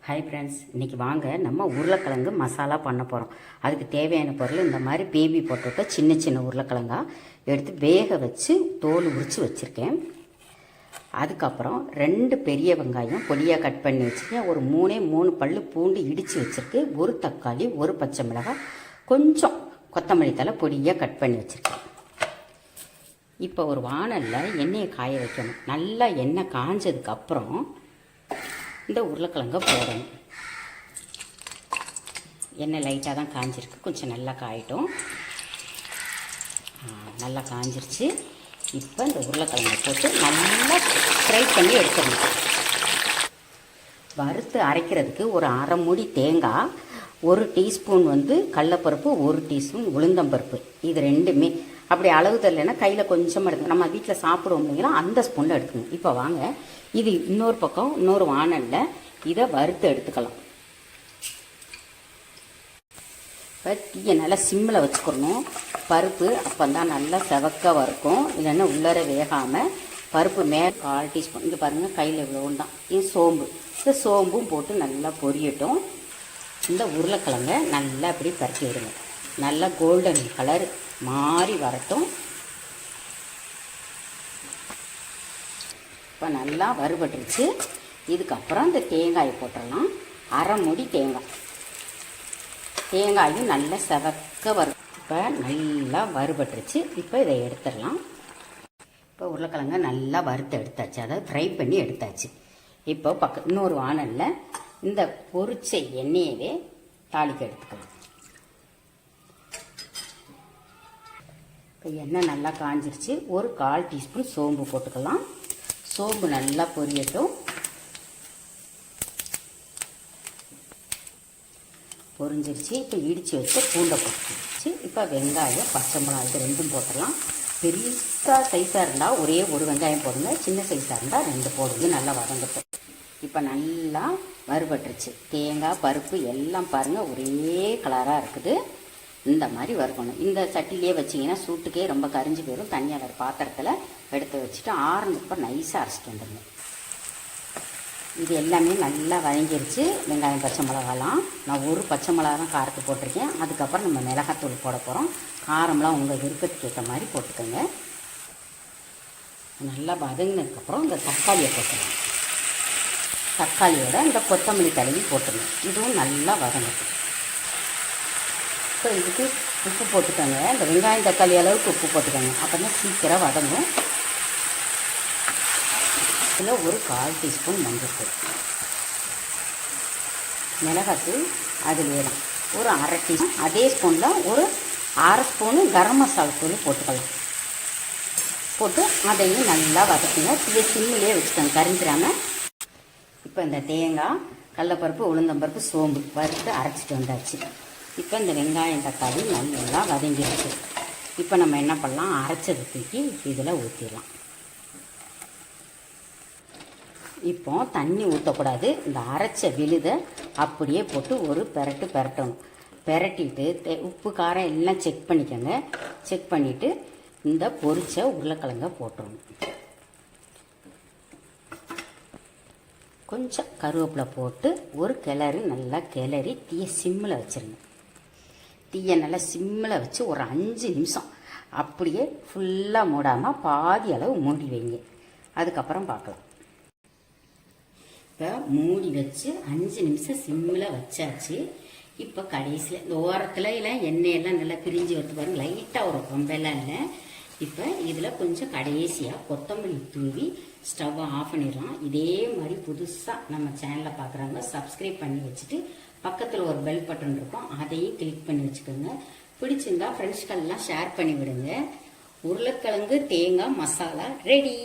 Hi friends, இன்றைக்கி வாங்க நம்ம உருளைக்கிழங்கு மசாலா பண்ண போகிறோம். அதுக்கு தேவையான பொருள் இந்த மாதிரி பேபி பொட்டேட்டோ சின்ன சின்ன உருளைக்கிழங்கா எடுத்து வேக வச்சு தோல் உரித்து வச்சுருக்கேன். அதுக்கப்புறம் 2 பெரிய வெங்காயம் பொடியாக கட் பண்ணி வச்சுருக்கேன். ஒரு 3 பல் பூண்டு இடித்து வச்சுருக்கு. ஒரு தக்காளி, ஒரு பச்சை மிளகாய், கொஞ்சம் கொத்தமல்லி தழை பொடியாக கட் பண்ணி வச்சுருக்கேன். இப்போ ஒரு வாணலில் எண்ணெயை காய வைக்கணும். நல்லா எண்ணெய் காஞ்சதுக்கப்புறம் இந்த உருளைக்கிழங்கை போடணும். எண்ணெய் லைட்டாக தான் காஞ்சிருக்கு, கொஞ்சம் நல்லா காயட்டும். நல்லா காஞ்சிருச்சு. இப்போ இந்த உருளைக்கிழங்கை போட்டு நல்லா ஃப்ரை பண்ணி எடுத்துடணும். வறுத்து அரைக்கிறதுக்கு ஒரு அரை மூடி தேங்காய், 1 டீஸ்பூன் கடலைப்பருப்பு, 1 டீஸ்பூன் உளுந்தம்பருப்பு, இது ரெண்டுமே அப்படி அளவு தெரியலன்னா கையில் கொஞ்சமாக எடுத்துக்கணும். நம்ம வீட்டில் சாப்பிடுவோம் இல்லைங்களா, அந்த ஸ்பூனில் எடுத்துக்கணும். இப்போ வாங்க, இது இன்னொரு பக்கம் இன்னொரு வாணலில் இதை வறுத்து எடுத்துக்கலாம். இப்போ தீயை நல்லா சிம்மில் வச்சுக்கணும். பருப்பு அப்போ தான் நல்லா செவக்க வறுக்கும், இல்லைன்னா உள்ளர வேகாமல் பருப்பு மேலே 1/4 டீஸ்பூன், இங்கே பாருங்கள் கையில் இவ்வளோ தான். இது சோம்பு, இந்த சோம்பும் போட்டு நல்லா பொரியட்டும். இந்த உருளைக்கிழங்கை நல்லா அப்படி பரட்டி விடுங்க. நல்லா கோல்டன் கலர் மாறி வரட்டும். இப்போ நல்லா வறுபட்டுருச்சு. இதுக்கப்புறம் இந்த தேங்காயை போட்டுடலாம். அரை மூடி தேங்காயும் நல்லா செவக்க வரும். இப்போ நல்லா வறுபட்டுருச்சு. இப்போ இதை எடுத்துடலாம். இப்போ உருளைக்கிழங்க நல்லா வறுத்து எடுத்தாச்சு, அதாவது ஃப்ரை பண்ணி எடுத்தாச்சு. இப்போ இன்னொரு வாணலில் இந்த பொரிச்ச எண்ணெயவே தாளிக்க எடுத்துக்கலாம். இப்போ எண்ணெய் நல்லா காஞ்சிருச்சு. ஒரு 1/4 டீஸ்பூன் சோம்பு போட்டுக்கலாம். சோம்பு நல்லா பொரியட்டும். பொரிஞ்சிருச்சு. இப்போ இடித்து வச்சு பூண்டை போட்டுருச்சு. இப்போ வெங்காயம், பச்சை மிளகாய் இது ரெண்டும் போட்டுடலாம். பெரிய சைஸாக இருந்தால் ஒரே ஒரு வெங்காயம் போடுங்க, சின்ன சைஸாக இருந்தால் 2 போடுங்க. நல்லா வதங்கட்டும். இப்போ நல்லா வறுபட்டுருச்சு. தேங்காய் பருப்பு எல்லாம் பாருங்கள் ஒரே கலராக இருக்குது. இந்த மாதிரி வறுக்கணும். இந்த சட்டிலே வச்சிங்கன்னா சூட்டுக்கே ரொம்ப கரிஞ்சு போயிடும். தனியாக வேறு பாத்திரத்தில் எடுத்து வச்சுட்டு ஆறுனதுக்கப்புறம் நைஸாக அரைச்சிட்டு வந்துடுங்க. இது எல்லாமே நல்லா வதங்கிருச்சு. வெங்காயம், பச்சை மிளகாலாம் நான் ஒரு பச்சை மிளகா தான் காரத்துக்கு போட்டிருக்கேன். அதுக்கப்புறம் நம்ம மிளகாத்தூள் போட போகிறோம். காரம்லாம் உங்கள் விருப்பத்துக்கு ஏற்ற மாதிரி போட்டுக்கோங்க. நல்லா வதங்கினதுக்கப்புறம் இந்த தக்காளியை போட்டுருங்க. தக்காளியோட இந்த கொத்தமல்லி தடவி போட்டுருங்க. இதுவும் நல்லா வதங்கட்டும். இப்போ இதுக்கு உப்பு போட்டுக்கோங்க. இந்த வெங்காயம் தக்காளி அளவுக்கு உப்பு போட்டுக்கோங்க, அப்போ தான் சீக்கிரம் வதங்கும். இதில் ஒரு 1/4 டீஸ்பூன் மஞ்சள்தூள், மிளகாத்தூள் அதில் வேணும் ஒரு அரை டீஸ்பூன். அதே ஸ்பூனில் ஒரு அரை ஸ்பூனு கரம் மசாலா தூள் போட்டுக்கலாம். போட்டு அதையும் நல்லா வதக்குங்க. இதை சிம்மிலே வச்சுக்கோங்க, கரிஞ்சிடாமல். இப்போ இந்த தேங்காய், கடலைப்பருப்பு, உளுந்தம்பருப்பு, சோம்பு வறுத்து அரைச்சிட்டு வந்தாச்சு. இப்போ இந்த வெங்காயம் தக்காளி நல்லா வதங்கிடுச்சு. இப்போ நம்ம என்ன பண்ணலாம், அரைச்சது தூக்கி இதில் ஊற்றிடலாம். இப்போ தண்ணி ஊற்றக்கூடாது. இந்த அரைச்ச விழுதை அப்படியே போட்டு ஒரு பெரட்டணும். பெரட்டிட்டு உப்பு காரம் எல்லாம் செக் பண்ணிக்கோங்க. செக் பண்ணிவிட்டு இந்த பொரிச்ச உருளைக்கிழங்க போட்டுருணும். கொஞ்சம் கருவேப்பிலை போட்டு ஒரு கிளறி நல்லா கிளறி தீயை சிம்மில் வச்சுருங்க. தீயை நல்லா சிம்மில் வச்சு ஒரு 5 நிமிஷம் அப்படியே ஃபுல்லாக மூடாமல் பாதி அளவு மூடி வைங்க. அதுக்கப்புறம் பார்க்கலாம். இப்போ மூடி வச்சு 5 நிமிஷம் சிம்மில் வச்சாச்சு. இப்போ கடைசியில் இந்த ஓரத்தில் எல்லாம் எண்ணெயெல்லாம் நல்லா பிரிஞ்சு வருது பாருங்க, லைட்டாக ஒரு ரொம்பெல்லாம் இல்லை. இப்போ இதில் கொஞ்சம் கடைசியாக கொத்தமல்லி தூவி ஸ்டவ்வை ஆஃப் பண்ணிடலாம். இதே மாதிரி புதுசாக நம்ம சேனலில் பார்க்குறாங்க சப்ஸ்கிரைப் பண்ணி வச்சுட்டு பக்கத்தில் ஒரு பெல் பட்டன் இருக்கும், அதையும் கிளிக் பண்ணி வச்சுக்கோங்க. பிடிச்சிருந்தா ஃப்ரெண்ட்ஸ்கள்லாம் ஷேர் பண்ணி விடுங்க. உருளைக்கிழங்கு தேங்காய் மசாலா ரெடி.